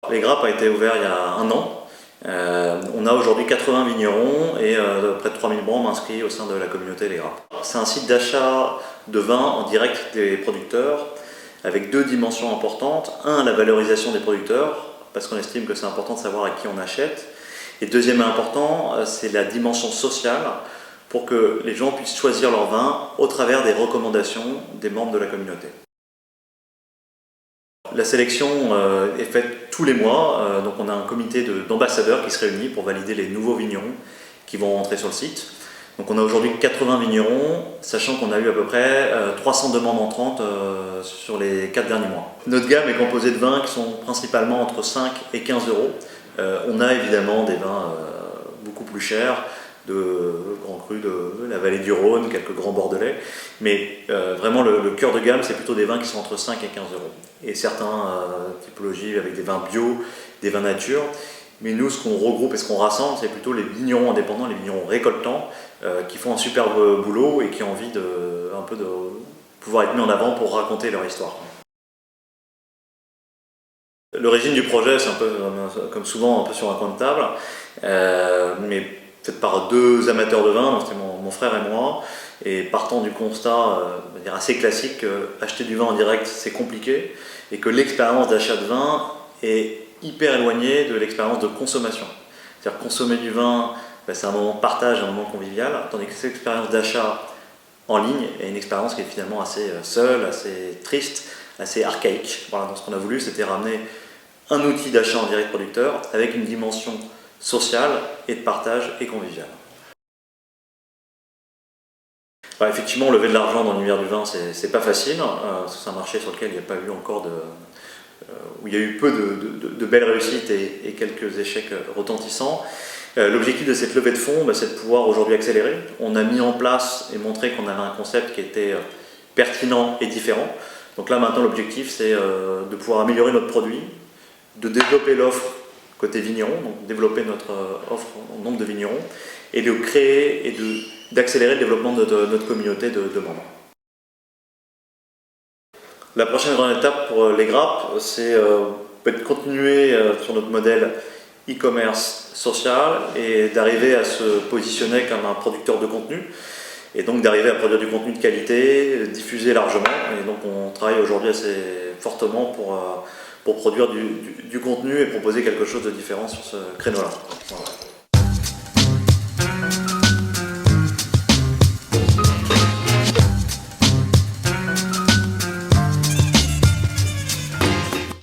Les Grappes a été ouvert il y a un an. On a aujourd'hui 80 vignerons et près de 3000 membres inscrits au sein de la communauté Les Grappes. C'est un site d'achat de vin en direct des producteurs avec deux dimensions importantes. Un, la valorisation des producteurs, parce qu'on estime que c'est important de savoir à qui on achète. Et deuxième important, c'est la dimension sociale pour que les gens puissent choisir leur vin au travers des recommandations des membres de la communauté. La sélection est faite tous les mois, donc on a un comité d'ambassadeurs qui se réunit pour valider les nouveaux vignerons qui vont rentrer sur le site. Donc on a aujourd'hui 80 vignerons, sachant qu'on a eu à peu près 300 demandes entrantes sur les 4 derniers mois. Notre gamme est composée de vins qui sont principalement entre 5 et 15 euros. On a évidemment des vins beaucoup plus chers, de Grand Cru de la vallée du Rhône, quelques grands bordelais, mais vraiment le cœur de gamme c'est plutôt des vins qui sont entre 5 et 15 euros. Et certains typologies avec des vins bio, des vins nature, mais nous ce qu'on regroupe et ce qu'on rassemble c'est plutôt les vignerons indépendants, les vignerons récoltants qui font un superbe boulot et qui ont envie un peu de pouvoir être mis en avant pour raconter leur histoire. L'origine du projet c'est un peu comme souvent un peu sur un coin de table, mais peut-être par deux amateurs de vin, c'était mon frère et moi, et partant du constat on va dire assez classique qu'acheter du vin en direct c'est compliqué et que l'expérience d'achat de vin est hyper éloignée de l'expérience de consommation. C'est-à-dire consommer du vin, c'est un moment de partage, un moment convivial, tandis que cette expérience d'achat en ligne est une expérience qui est finalement assez seule, assez triste, assez archaïque. Voilà, donc ce qu'on a voulu c'était ramener un outil d'achat en direct producteur avec une dimension sociale et de partage et convivial. Alors, effectivement, lever de l'argent dans l'univers du vin, c'est pas facile, parce que c'est un marché sur lequel il n'y a pas eu encore où il y a eu peu de belles réussites et quelques échecs retentissants. L'objectif de cette levée de fonds, c'est de pouvoir aujourd'hui accélérer. On a mis en place et montré qu'on avait un concept qui était pertinent et différent. Donc là maintenant l'objectif c'est de pouvoir améliorer notre produit, de développer l'offre côté vigneron, donc développer notre offre en nombre de vignerons, et de créer et d'accélérer le développement de notre communauté de membres. La prochaine grande étape pour les Grappes, c'est de continuer sur notre modèle e-commerce social et d'arriver à se positionner comme un producteur de contenu, et donc d'arriver à produire du contenu de qualité, diffuser largement, et donc on travaille aujourd'hui assez fortement pour produire du contenu et proposer quelque chose de différent sur ce créneau-là. Voilà.